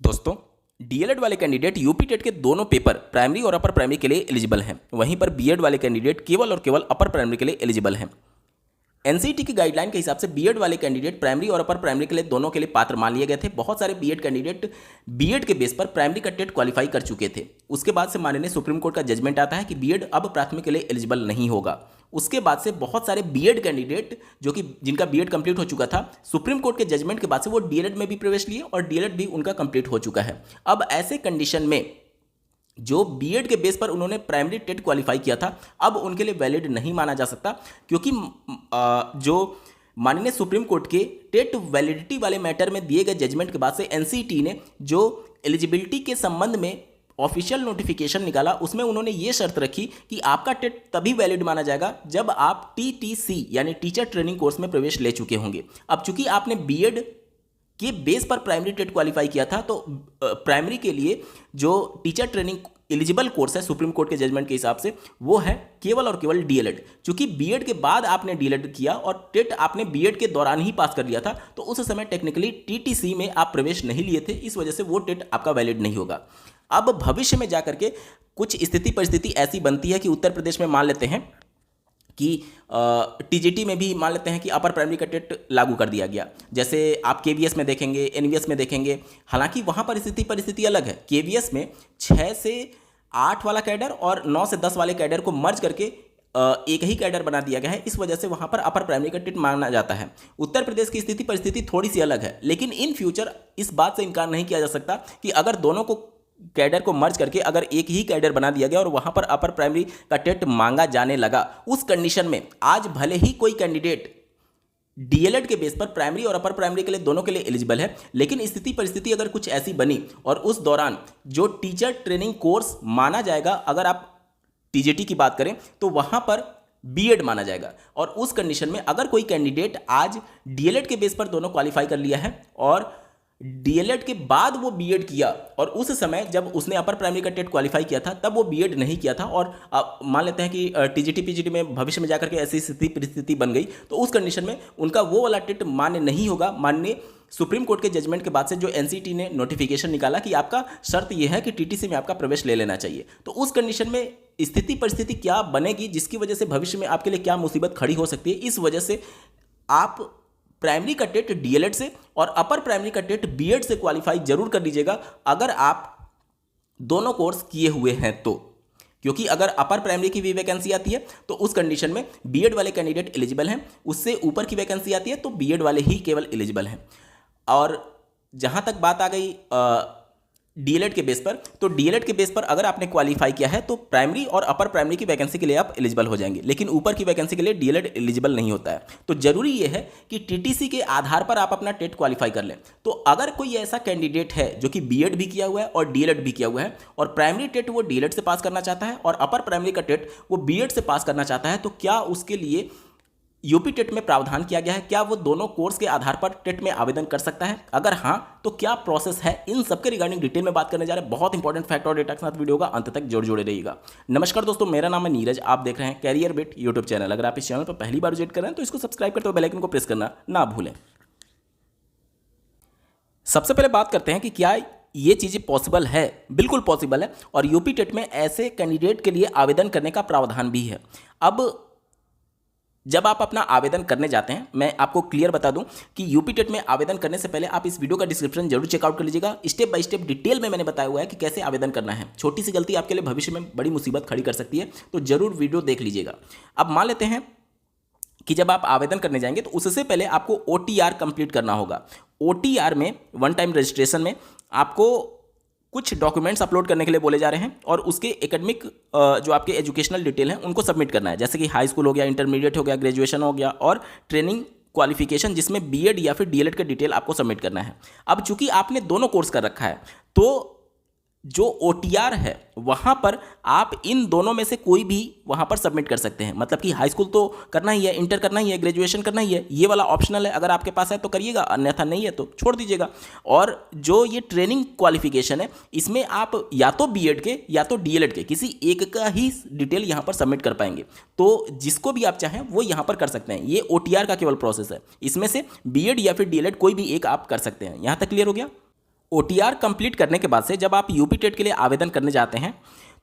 दोस्तों, डीएलएड वाले candidate UP TET के दोनों पेपर प्राइमरी और अपर प्राइमरी के लिए एलिजिबल हैं। वहीं पर बीएड वाले कैंडिडेट केवल और केवल अपर प्राइमरी के लिए एलिजिबल हैं। एनसीईटी की गाइडलाइन के हिसाब से बीएड वाले कैंडिडेट प्राइमरी और अपर प्राइमरी के लिए दोनों के लिए पात्र मान लिए गए थे। बहुत सारे बीएड कैंडिडेट बीएड के बेस पर प्राइमरी का टेट क्वालिफाई कर चुके थे। उसके बाद से माननीय सुप्रीम कोर्ट का जजमेंट आता है कि बीएड अब प्राथमिक के लिए एलिजिबल नहीं होगा। उसके बाद से बहुत सारे बीएड कैंडिडेट जो कि जिनका बीएड कंप्लीट हो चुका था, सुप्रीम कोर्ट के जजमेंट के बाद से वो डीएलएड में भी प्रवेश लिए और डीएलएड भी उनका कंप्लीट हो चुका है। अब ऐसे कंडीशन में जो बीएड के बेस पर उन्होंने प्राइमरी टेट क्वालिफाई किया था, अब उनके लिए वैलिड नहीं माना जा सकता, क्योंकि जो माननीय सुप्रीम कोर्ट के टेट वैलिडिटी वाले मैटर में दिए गए जजमेंट के बाद से एनसीईटी ने जो एलिजिबिलिटी के संबंध में ऑफिशियल नोटिफिकेशन निकाला, उसमें उन्होंने ये शर्त रखी कि आपका टेट तभी वैलिड माना जाएगा जब आप टीटीसी यानी टीचर ट्रेनिंग कोर्स में प्रवेश ले चुके होंगे। अब चूंकि आपने बीएड के बेस पर प्राइमरी टेट क्वालिफाई किया था, तो प्राइमरी के लिए जो टीचर ट्रेनिंग एलिजिबल कोर्स है सुप्रीम कोर्ट के जजमेंट के हिसाब से, वो है केवल और केवल डीएलएड। चूंकि बीएड के बाद आपने डीएलएड किया और टेट आपने बीएड के दौरान ही पास कर लिया था, तो उस समय टेक्निकली टीटीसी में आप प्रवेश नहीं लिए थे, इस वजह से वो टेट आपका वैलिड नहीं होगा। अब भविष्य में जाकर के कुछ स्थिति परिस्थिति ऐसी बनती है कि उत्तर प्रदेश में मान लेते हैं कि टीजीटी में भी मान लेते हैं कि अपर प्राइमरी का टेट लागू कर दिया गया। जैसे आप केवीएस में देखेंगे, एनवीएस में देखेंगे, हालांकि वहाँ पर परिस्थिति अलग है। केवीएस में 6 से 8 वाला कैडर और 9 से 10 वाले कैडर को मर्ज करके एक ही कैडर बना दिया गया है, इस वजह से वहाँ पर अपर प्राइमरी का टेट माना जाता है। उत्तर प्रदेश की स्थिति परिस्थिति थोड़ी सी अलग है, लेकिन इन फ्यूचर इस बात से इनकार नहीं किया जा सकता कि अगर दोनों को कैडर को मर्ज करके अगर एक ही कैडर बना दिया गया और वहां पर अपर प्राइमरी का टेट मांगा जाने लगा, उस कंडीशन में आज भले ही कोई कैंडिडेट डीएलएड के बेस पर प्राइमरी और अपर प्राइमरी के लिए दोनों के लिए एलिजिबल है, लेकिन स्थिति परिस्थिति अगर कुछ ऐसी बनी और उस दौरान जो टीचर ट्रेनिंग कोर्स माना जाएगा, अगर आप टीजीटी की बात करें तो वहां पर बीएड माना जाएगा। और उस कंडीशन में अगर कोई कैंडिडेट आज डीएलएड के बेस पर दोनों क्वालिफाई कर लिया है और डीएलएड के बाद वो बीएड किया और उस समय जब उसने अपर प्राइमरी का टेट क्वालिफाई किया था तब वो बीएड नहीं किया था, और मान लेते हैं कि टीजीटी पीजीटी में भविष्य में जाकर के ऐसी स्थिति परिस्थिति बन गई, तो उस कंडीशन में उनका वो वाला टेट मान्य नहीं होगा। माननीय सुप्रीम कोर्ट के जजमेंट के बाद से जो एनसीईटी ने नोटिफिकेशन निकाला कि आपका शर्त यह है कि टीटीसी में आपका प्रवेश ले लेना चाहिए, तो उस कंडीशन में स्थिति परिस्थिति क्या बनेगी, जिसकी वजह से भविष्य में आपके लिए क्या मुसीबत खड़ी हो सकती है, इस वजह से आप प्राइमरी का टेट डीएलएड से और अपर प्राइमरी का टेट बीएड से क्वालिफाई जरूर कर लीजिएगा अगर आप दोनों कोर्स किए हुए हैं तो, क्योंकि अगर अपर प्राइमरी की भी वैकेंसी आती है तो उस कंडीशन में बीएड वाले कैंडिडेट एलिजिबल हैं, उससे ऊपर की वैकेंसी आती है तो बीएड वाले ही केवल एलिजिबल हैं। और जहां तक बात आ गई डीएलएड के बेस पर, तो डीएलएड के बेस पर अगर आपने क्वालिफाई किया है तो प्राइमरी और अपर प्राइमरी की वैकेंसी के लिए आप एलिजिबल हो जाएंगे, लेकिन ऊपर की वैकेंसी के लिए डीएलएड एलिजिबल नहीं होता है। तो जरूरी यह है कि टीटीसी के आधार पर आप अपना टेट क्वालिफाई कर लें। तो अगर कोई ऐसा कैंडिडेट है जो कि बीएड भी किया हुआ है और डीएलएड भी किया हुआ है और प्राइमरी टेट वो डीएलएड से पास करना चाहता है और अपर प्राइमरी का टेट वो बीएड से पास करना चाहता है, तो क्या उसके लिए यूपी टेट में प्रावधान किया गया है? क्या वो दोनों कोर्स के आधार पर टेट में आवेदन कर सकता है? अगर हाँ, तो क्या प्रोसेस है? इन सबके रिगार्डिंग डिटेल में बात करने जा रहे हैं। बहुत इंपॉर्टेंट फैक्ट और डेटा के साथ वीडियो का अंत तक जुड़े रहिएगा। नमस्कार दोस्तों, मेरा नाम है नीरज, आप देख रहे हैं कैरियर बिट यूट्यूब चैनल। अगर आप इस चैनल पर पहली बार विजिट कर रहे हैं तो इसको सब्सक्राइब करते हुए बेल आइकन को प्रेस करना ना भूलें। सबसे पहले बात करते हैं कि क्या ये चीज़ें पॉसिबल है। बिल्कुल पॉसिबल है, और यूपी टेट में ऐसे कैंडिडेट के लिए आवेदन करने का प्रावधान भी है। अब जब आप अपना आवेदन करने जाते हैं, मैं आपको क्लियर बता दूं कि यूपी टेट में आवेदन करने से पहले आप इस वीडियो का डिस्क्रिप्शन जरूर चेकआउट कर लीजिएगा। स्टेप बाय स्टेप डिटेल में मैंने बताया हुआ है कि कैसे आवेदन करना है। छोटी सी गलती आपके लिए भविष्य में बड़ी मुसीबत खड़ी कर सकती है, तो जरूर वीडियो देख लीजिएगा। अब मान लेते हैं कि जब आप आवेदन करने जाएंगे तो उससे पहले आपको ओटीआर कंप्लीट करना होगा। ओटीआर में, वन टाइम रजिस्ट्रेशन में, आपको कुछ डॉक्यूमेंट्स अपलोड करने के लिए बोले जा रहे हैं और उसके एकेडमिक जो आपके एजुकेशनल डिटेल हैं उनको सबमिट करना है, जैसे कि हाई स्कूल हो गया, इंटरमीडिएट हो गया, ग्रेजुएशन हो गया और ट्रेनिंग क्वालिफिकेशन जिसमें बीएड या फिर डीएलएड का डिटेल आपको सबमिट करना है। अब चूंकि आपने दोनों कोर्स कर रखा है, तो जो ओटीआर है वहाँ पर आप इन दोनों में से कोई भी वहाँ पर सबमिट कर सकते हैं। मतलब कि हाई स्कूल तो करना ही है, इंटर करना ही है, ग्रेजुएशन करना ही है, ये वाला ऑप्शनल है। अगर आपके पास है तो करिएगा, अन्यथा नहीं है तो छोड़ दीजिएगा। और जो ये ट्रेनिंग क्वालिफिकेशन है, इसमें आप या तो बीएड के या तो डीएलएड के किसी एक का ही डिटेल यहाँ पर सबमिट कर पाएंगे। तो जिसको भी आप चाहें वो यहाँ पर कर सकते हैं। ये ओटीआर का केवल प्रोसेस है, इसमें से बीएड या फिर डीएलएड कोई भी एक आप कर सकते हैं। यहाँ तक क्लियर हो गया? OTR कंप्लीट करने के बाद से जब आप यूपी टेट के लिए आवेदन करने जाते हैं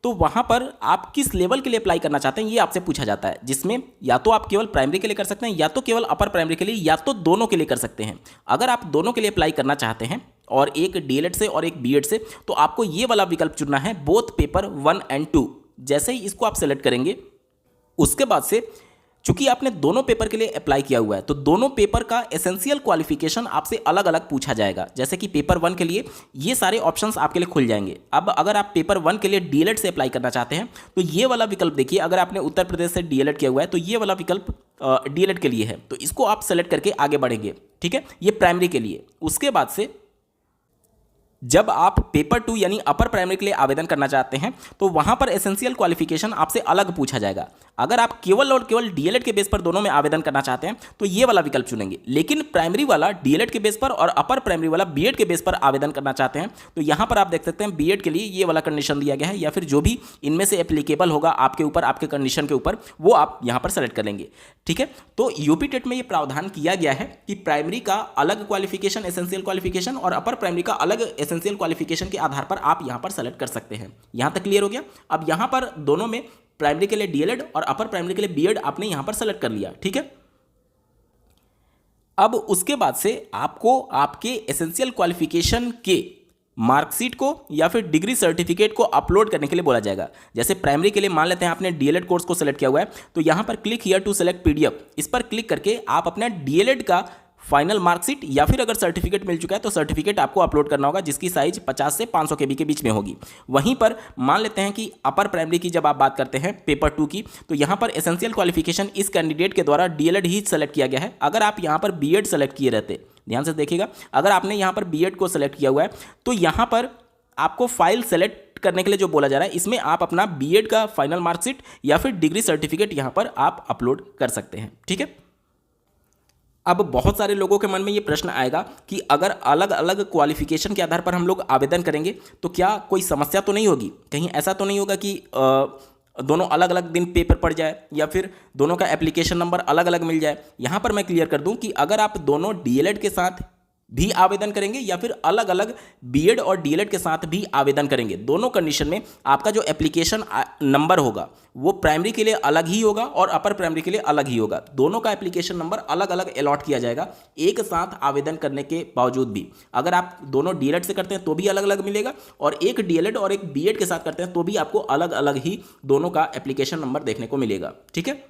तो वहाँ पर आप किस लेवल के लिए अप्लाई करना चाहते हैं ये आपसे पूछा जाता है, जिसमें या तो आप केवल प्राइमरी के लिए कर सकते हैं या तो केवल अपर प्राइमरी के लिए या तो दोनों के लिए कर सकते हैं। अगर आप दोनों के लिए अप्लाई करना चाहते हैं और एक डीएलएड से और एक बीएड से, तो आपको ये वाला विकल्प चुनना है, बोथ पेपर 1 एंड 2। जैसे ही इसको आप सेलेक्ट करेंगे उसके बाद से चूंकि आपने दोनों पेपर के लिए अप्लाई किया हुआ है तो दोनों पेपर का एसेंशियल क्वालिफिकेशन आपसे अलग अलग पूछा जाएगा। जैसे कि पेपर 1 के लिए ये सारे ऑप्शंस आपके लिए खुल जाएंगे। अब अगर आप पेपर 1 के लिए डीएलएड से अप्लाई करना चाहते हैं तो ये वाला विकल्प देखिए, अगर आपने उत्तर प्रदेश से डीएलएड किया हुआ है तो ये वाला विकल्प डीएलएड के लिए है, तो इसको आप सेलेक्ट करके आगे बढ़ेंगे। ठीक है, ये प्राइमरी के लिए। उसके बाद से जब आप पेपर 2 यानी अपर प्राइमरी के लिए आवेदन करना चाहते हैं तो वहां पर एसेंशियल क्वालिफिकेशन आपसे अलग पूछा जाएगा। अगर आप केवल और केवल डीएलएड के बेस पर दोनों में आवेदन करना चाहते हैं तो ये वाला विकल्प चुनेंगे, लेकिन प्राइमरी वाला डीएलएड के बेस पर और अपर प्राइमरी वाला बीएड के बेस पर आवेदन करना चाहते हैं तो यहां पर आप देख सकते हैं बीएड के लिए ये वाला कंडीशन दिया गया है, या फिर जो भी इनमें से एप्लीकेबल होगा आपके ऊपर, आपके कंडीशन के ऊपर, वो आप यहां पर सेलेक्ट कर लेंगे। ठीक है, तो यूपी टेट में ये प्रावधान किया गया है कि प्राइमरी का अलग क्वालिफिकेशन एसेंशियल क्वालिफिकेशन और अपर प्राइमरी का अलग एसेंशियल क्वालिफिकेशन के आधार पर आप यहां पर सेलेक्ट कर सकते हैं। यहां तक क्लियर हो गया। अब यहां पर दोनों में प्राइमरी के लिए डीएलएड और अपर प्राइमरी के लिए बीएड आपने यहां पर सेलेक्ट कर लिया। ठीक है, अब उसके बाद से आपको आपके एसेंशियल क्वालिफिकेशन के मार्कशीट को या फिर डिग्री सर्टिफिकेट को अपलोड करने के लिए बोला जाएगा। जैसे प्राइमरी के लिए मान लेते हैं आपने डीएलएड कोर्स को सेलेक्ट किया हुआ है तो यहां पर click here to select PDF, इस पर क्लिक करके आप अपना डीएलएड का फाइनल मार्कशीट या फिर अगर सर्टिफिकेट मिल चुका है तो सर्टिफिकेट आपको अपलोड करना होगा, जिसकी साइज 50 से 500 KB के बीच में होगी। वहीं पर मान लेते हैं कि अपर प्राइमरी की जब आप बात करते हैं पेपर 2 की, तो यहां पर एसेंशियल क्वालिफिकेशन इस कैंडिडेट के द्वारा डीएलएड ही सेलेक्ट किया गया है। अगर आप यहां पर बीएड सेलेक्ट किए रहते, ध्यान से देखिएगा, अगर आपने यहां पर बीएड को सेलेक्ट किया हुआ है तो यहां पर आपको फाइल सेलेक्ट करने के लिए जो बोला जा रहा है इसमें आप अपना बीएड का फाइनल मार्कशीट या फिर डिग्री सर्टिफिकेट यहां पर आप अपलोड कर सकते हैं। ठीक है, अब बहुत सारे लोगों के मन में ये प्रश्न आएगा कि अगर अलग अलग क्वालिफिकेशन के आधार पर हम लोग आवेदन करेंगे तो क्या कोई समस्या तो नहीं होगी, कहीं ऐसा तो नहीं होगा कि दोनों अलग अलग दिन पेपर पड़ जाए या फिर दोनों का एप्लीकेशन नंबर अलग अलग मिल जाए। यहाँ पर मैं क्लियर कर दूं कि अगर आप दोनों डीएलएड के साथ भी आवेदन करेंगे या फिर अलग अलग बीएड और डीएलएड के साथ भी आवेदन करेंगे, दोनों कंडीशन में आपका जो एप्लीकेशन नंबर होगा वो प्राइमरी के लिए अलग ही होगा और अपर प्राइमरी के लिए अलग ही होगा। दोनों का एप्लीकेशन नंबर अलग अलग अलॉट किया जाएगा एक साथ आवेदन करने के बावजूद भी। अगर आप दोनों डीएलएड से करते हैं तो भी अलग अलग मिलेगा और एक डीएलएड और एक बीएड के साथ करते हैं तो भी आपको अलग अलग ही दोनों का एप्लीकेशन नंबर देखने को मिलेगा। ठीक है,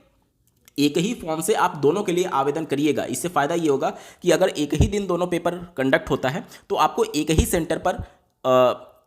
एक ही फॉर्म से आप दोनों के लिए आवेदन करिएगा। इससे फ़ायदा ये होगा कि अगर एक ही दिन दोनों पेपर कंडक्ट होता है तो आपको एक ही सेंटर पर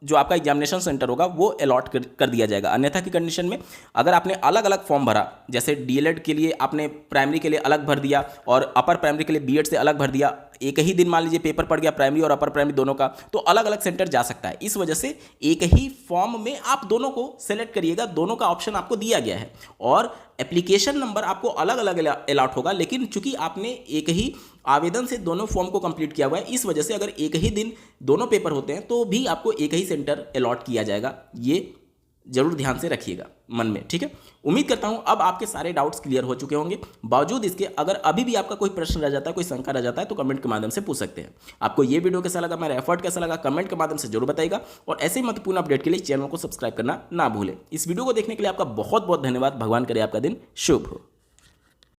जो आपका एग्जामिनेशन सेंटर होगा वो अलॉट कर दिया जाएगा। अन्यथा की कंडीशन में अगर आपने अलग अलग फॉर्म भरा, जैसे डीएलएड के लिए आपने प्राइमरी के लिए अलग भर दिया और अपर प्राइमरी के लिए बीएड से अलग भर दिया, एक ही दिन मान लीजिए पेपर पड़ गया प्राइमरी और अपर प्राइमरी दोनों का, तो अलग अलग सेंटर जा सकता है। इस वजह से एक ही फॉर्म में आप दोनों को सेलेक्ट करिएगा, दोनों का ऑप्शन आपको दिया गया है और एप्लीकेशन नंबर आपको अलग अलग अलॉट होगा। लेकिन चूंकि आपने एक ही आवेदन से दोनों फॉर्म को कंप्लीट किया हुआ है, इस वजह से अगर एक ही दिन दोनों पेपर होते हैं तो भी आपको एक ही सेंटर अलॉट किया जाएगा। ये जरूर ध्यान से रखिएगा मन में। ठीक है, उम्मीद करता हूं अब आपके सारे डाउट्स क्लियर हो चुके होंगे। बावजूद इसके अगर अभी भी आपका कोई प्रश्न रह जाता है, कोई शंका रह जाता है तो कमेंट के माध्यम से पूछ सकते हैं। आपको ये वीडियो कैसा लगा, मेरा एफर्ट कैसा लगा, कमेंट के माध्यम से जरूर बताइएगा और ऐसे ही महत्वपूर्ण अपडेट के लिए चैनल को सब्सक्राइब करना ना भूलें। इस वीडियो को देखने के लिए आपका बहुत बहुत धन्यवाद। भगवान करे आपका दिन शुभ हो।